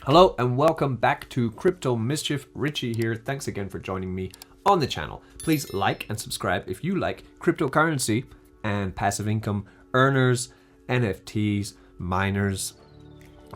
Hello and welcome back to Crypto Mischief. Richie here. Thanks again for joining me on the channel. Please like and subscribe if you like cryptocurrency and passive income earners, NFTs, miners,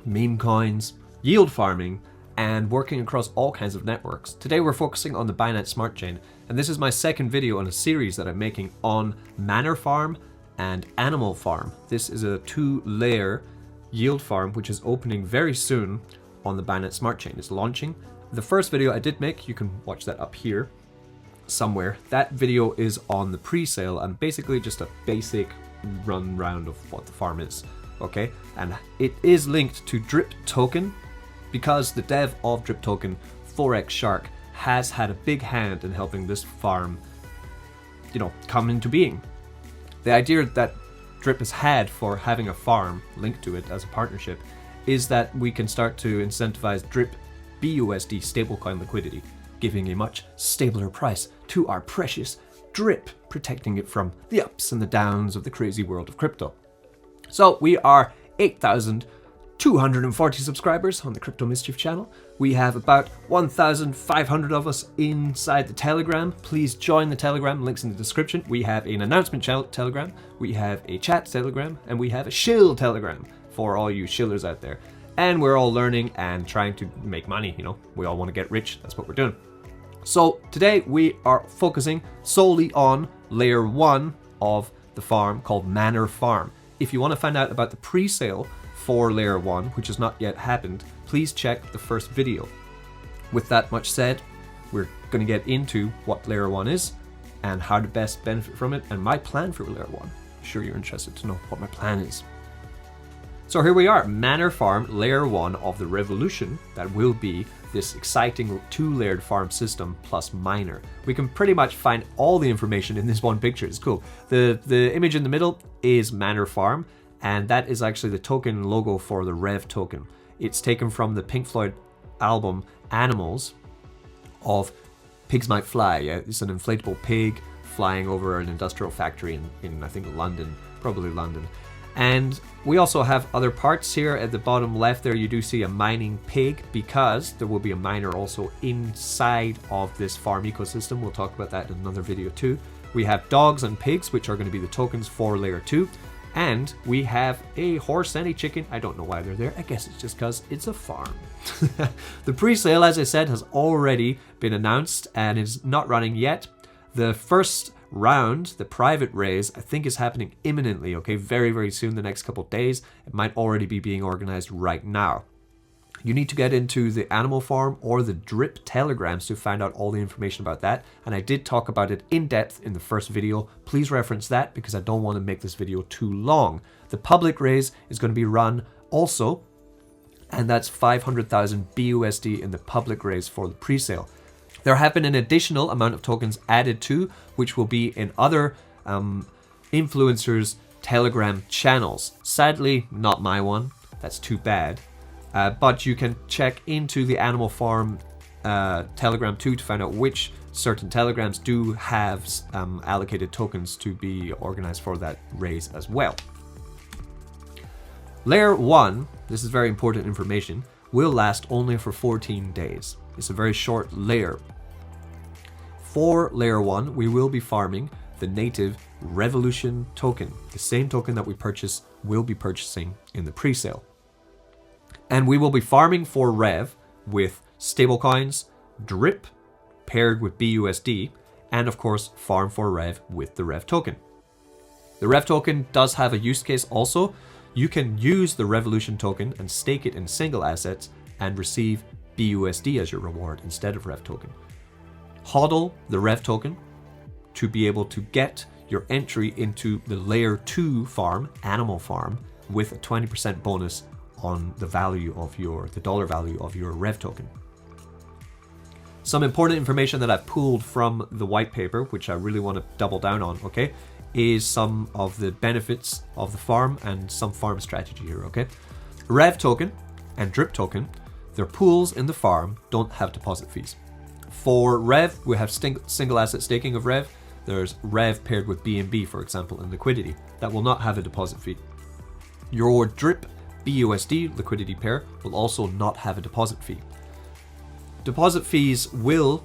meme coins, yield farming, and working across all kinds of networks. Today we're focusing on the Binance Smart Chain, and this is my second video in a series that I'm making on MANOR farm and animal farm. This is a 2-layer yield farm which is opening very soon on the Binance Smart Chain. It's launching. The first video I did make, you can watch that up here somewhere. That video is on the pre-sale and basically just a basic run round of what the farm is, okay? And it is linked to Drip token because the dev of Drip token, Forex Shark, has had a big hand in helping this farm, come into being. The idea that Drip has had for having a farm linked to it as a partnership is that we can start to incentivize Drip BUSD stablecoin liquidity, giving a much stabler price to our precious Drip, protecting it from the ups and the downs of the crazy world of crypto. So we are 8,240 subscribers on the Crypto Mischief channel. We have about 1,500 of us inside the Telegram. Please join the Telegram, links in the description. We have an announcement Telegram, we have a chat Telegram, and we have a shill Telegram for all you shillers out there. And we're all learning and trying to make money, we all want to get rich, that's what we're doing. So today we are focusing solely on layer 1 of the farm called MANOR farm. If you want to find out about the pre-sale for layer 1, which has not yet happened, please check the first video. With that much said, we're going to get into what layer 1 is and how to best benefit from it and my plan for layer 1. I'm sure you're interested to know what my plan is. So here we are, MANOR farm, layer 1 of the revolution that will be this exciting 2-layered farm system plus miner. We can pretty much find all the information in this one picture. It's cool. The image in the middle is MANOR farm, and that is actually the token logo for the Rev token. It's taken from the Pink Floyd album Animals of Pigs Might Fly. Yeah? It's an inflatable pig flying over an industrial factory in I think London, probably London. And we also have other parts here. At the bottom left there you do see a mining pig because there will be a miner also inside of this farm ecosystem. We'll talk about that in another video too. We have dogs and pigs, which are going to be the tokens for layer 2. And we have a horse and a chicken. I don't know why they're there. I guess it's just because it's a farm. The pre-sale, as I said, has already been announced and is not running yet. The first round, the private raise, I think is happening imminently, okay? Very, very soon, the next couple of days. It might already be being organized right now. You need to get into the animal farm or the Drip telegrams to find out all the information about that. And I did talk about it in depth in the first video. Please reference that because I don't want to make this video too long. The public raise is going to be run also, and that's 500,000 BUSD in the public raise for the pre-sale. There have been an additional amount of tokens added to, which will be in other influencers' Telegram channels. Sadly, not my one. That's too bad. But you can check into the Animal Farm Telegram too to find out which certain Telegrams do have allocated tokens to be organized for that raise as well. Layer 1, this is very important information, will last only for 14 days. It's a very short layer. For layer 1, we will be farming the native Revolution token. The same token that we will be purchasing in the pre-sale. And we will be farming for Rev with stablecoins, Drip paired with BUSD, and of course farm for Rev with the Rev token. The Rev token does have a use case also. You can use the Revolution token and stake it in single assets and receive BUSD as your reward instead of Rev token. HODL the Rev token to be able to get your entry into the layer 2 farm, animal farm, with a 20% bonus on the value of the dollar value of your Rev token. Some important information that I've pulled from the white paper, which I really want to double down on, okay, is some of the benefits of the farm and some farm strategy here, okay? Rev token and Drip token, their pools in the farm don't have deposit fees. For Rev, we have single asset staking of Rev. There's Rev paired with BNB, for example, in liquidity. That will not have a deposit fee. Your Drip BUSD liquidity pair will also not have a deposit fee. Deposit fees will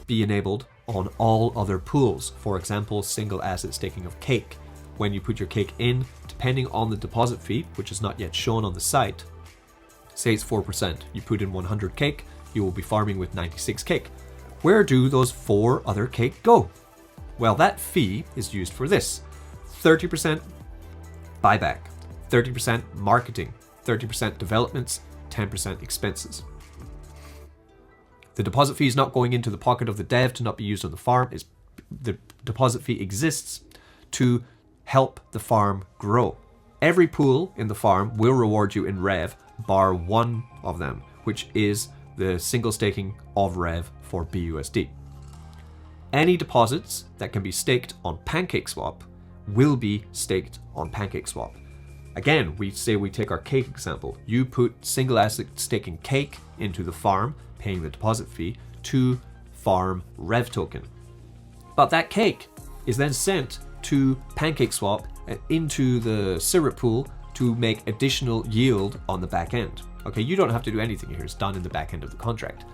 be enabled on all other pools. For example, single asset staking of cake. When you put your cake in, depending on the deposit fee, which is not yet shown on the site, say it's 4%, you put in 100 cake, you will be farming with 96 cake. Where do those 4 other cake go? Well, that fee is used for this: 30% buyback, 30% marketing, 30% developments, 10% expenses. The deposit fee is not going into the pocket of the dev to not be used on the farm. The deposit fee exists to help the farm grow. Every pool in the farm will reward you in Rev, bar one of them, which is the single staking of Rev for BUSD. Any deposits that can be staked on PancakeSwap will be staked on PancakeSwap. Again, we say we take our cake example. You put single asset staking cake into the farm, paying the deposit fee to farm Rev token. But that cake is then sent to PancakeSwap and into the syrup pool to make additional yield on the back end. Okay, you don't have to do anything here. It's done in the back end of the contract.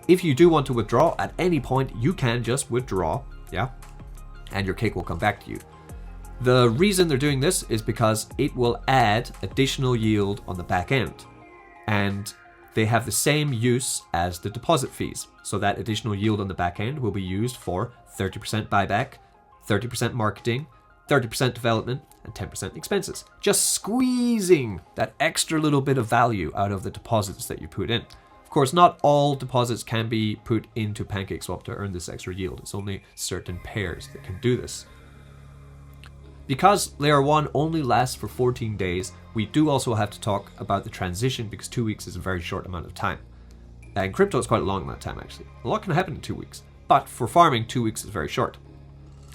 If you do want to withdraw at any point, you can just withdraw, yeah, and your cake will come back to you. The reason they're doing this is because it will add additional yield on the back end, and they have the same use as the deposit fees. So that additional yield on the back end will be used for 30% buyback, 30% marketing, 30% development, and 10% expenses. Just squeezing that extra little bit of value out of the deposits that you put in. Of course, not all deposits can be put into PancakeSwap to earn this extra yield. It's only certain pairs that can do this. Because Layer 1 only lasts for 14 days, we do also have to talk about the transition, because 2 weeks is a very short amount of time. And crypto is quite a long amount of time, actually. A lot can happen in 2 weeks. But for farming, 2 weeks is very short.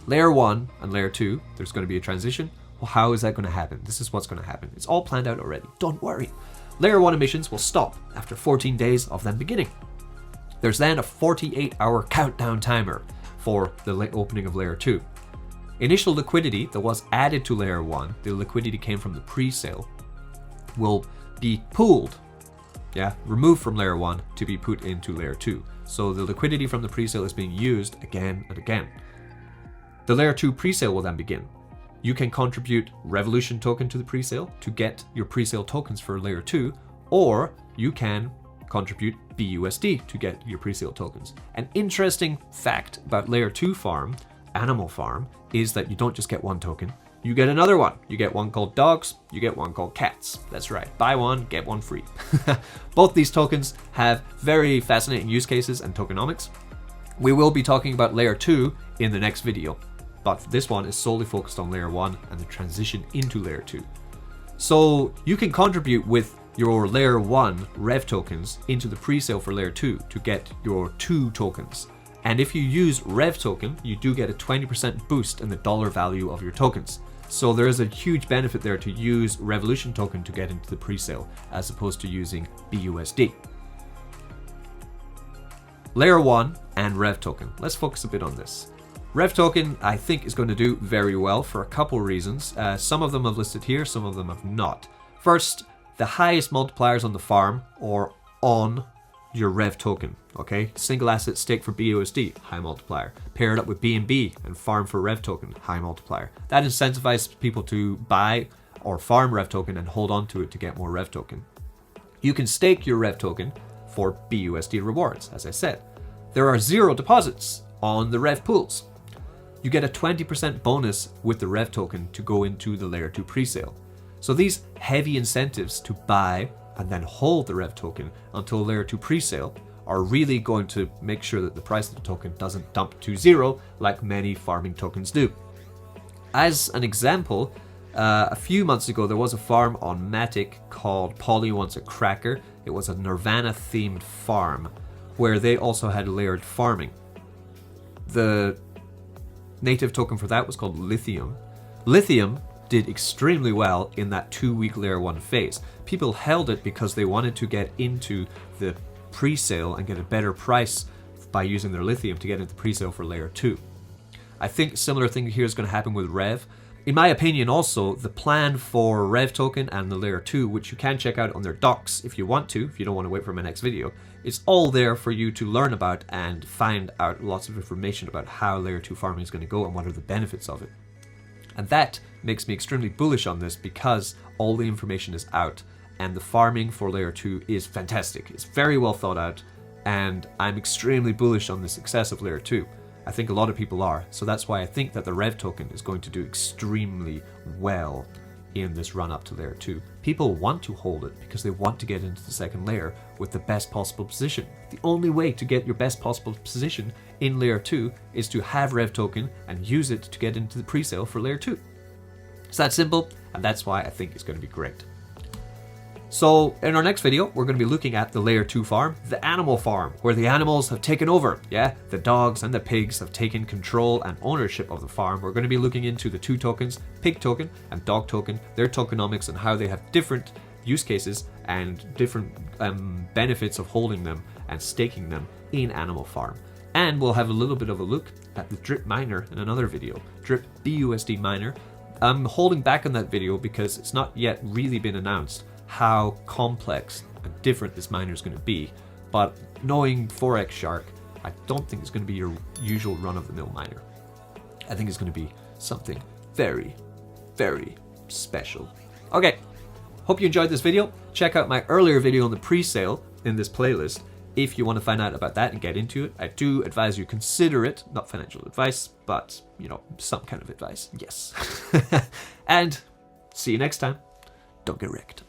Layer 1 and Layer 2, there's going to be a transition. Well, how is that going to happen? This is what's going to happen. It's all planned out already. Don't worry. Layer 1 emissions will stop after 14 days of them beginning. There's then a 48-hour countdown timer for the opening of Layer 2. Initial liquidity that was added to Layer 1, the liquidity came from the pre-sale, will be pooled, removed from Layer 1 to be put into Layer 2. So the liquidity from the pre-sale is being used again and again. The Layer 2 pre-sale will then begin. You can contribute Revolution token to the pre-sale to get your pre-sale tokens for Layer 2, or you can contribute BUSD to get your pre-sale tokens. An interesting fact about Layer 2 farm, Animal Farm, is that you don't just get one token, you get another one. You get one called dogs, you get one called cats. That's right, buy one, get one free. Both these tokens have very fascinating use cases and tokenomics. We will be talking about Layer 2 in the next video, but this one is solely focused on Layer 1 and the transition into Layer 2. So you can contribute with your Layer 1 Rev tokens into the pre-sale for Layer 2 to get your 2 tokens. And if you use Rev token, you do get a 20% boost in the dollar value of your tokens. So there is a huge benefit there to use Revolution token to get into the pre-sale, as opposed to using BUSD. Layer 1 and Rev token. Let's focus a bit on this. Rev token, I think, is going to do very well for a couple reasons. Some of them I've listed here, some of them have not. First, the highest multipliers on the farm are on your Rev token, okay? Single asset stake for BUSD, high multiplier. Pair it up with BNB and farm for Rev token, high multiplier. That incentivizes people to buy or farm Rev token and hold on to it to get more Rev token. You can stake your Rev token for BUSD rewards, as I said. There are 0 deposits on the Rev pools. You get a 20% bonus with the Rev token to go into the Layer 2 presale. So these heavy incentives to buy and then hold the Rev token until Layer 2 presale are really going to make sure that the price of the token doesn't dump to 0 like many farming tokens do. As an example, a few months ago there was a farm on Matic called Poly Wants a Cracker. It was a Nirvana themed farm where they also had layered farming. The native token for that was called Lithium. Lithium did extremely well in that 2-week Layer 1 phase. People held it because they wanted to get into the pre-sale and get a better price by using their Lithium to get into the pre-sale for Layer 2. I think a similar thing here is going to happen with Rev. In my opinion also, the plan for Rev token and the layer 2, which you can check out on their docs if you want to, if you don't want to wait for my next video, it's all there for you to learn about and find out lots of information about how layer 2 farming is going to go and what are the benefits of it. And that makes me extremely bullish on this because all the information is out and the farming for layer 2 is fantastic. It's very well thought out and I'm extremely bullish on the success of layer 2. I think a lot of people are, so that's why I think that the Rev token is going to do extremely well in this run up to layer 2. People want to hold it because they want to get into the second layer with the best possible position. The only way to get your best possible position in layer 2 is to have Rev token and use it to get into the pre-sale for layer 2. It's that simple, and that's why I think it's going to be great. So in our next video, we're going to be looking at the layer 2 farm, the animal farm, where the animals have taken over. Yeah, the dogs and the pigs have taken control and ownership of the farm. We're going to be looking into the two tokens, pig token and dog token, their tokenomics and how they have different use cases and different benefits of holding them and staking them in animal farm. And we'll have a little bit of a look at the drip miner in another video, drip BUSD miner. I'm holding back on that video because it's not yet really been announced how complex and different this miner is going to be, but knowing Forex Shark, I don't think it's going to be your usual run-of-the-mill miner. I think it's going to be something very, very special. Okay, hope you enjoyed this video. Check out my earlier video on the pre-sale in this playlist if you want to find out about that and get into it. I do advise you consider it, not financial advice, but you know, some kind of advice, yes. And see you next time. Don't get wrecked.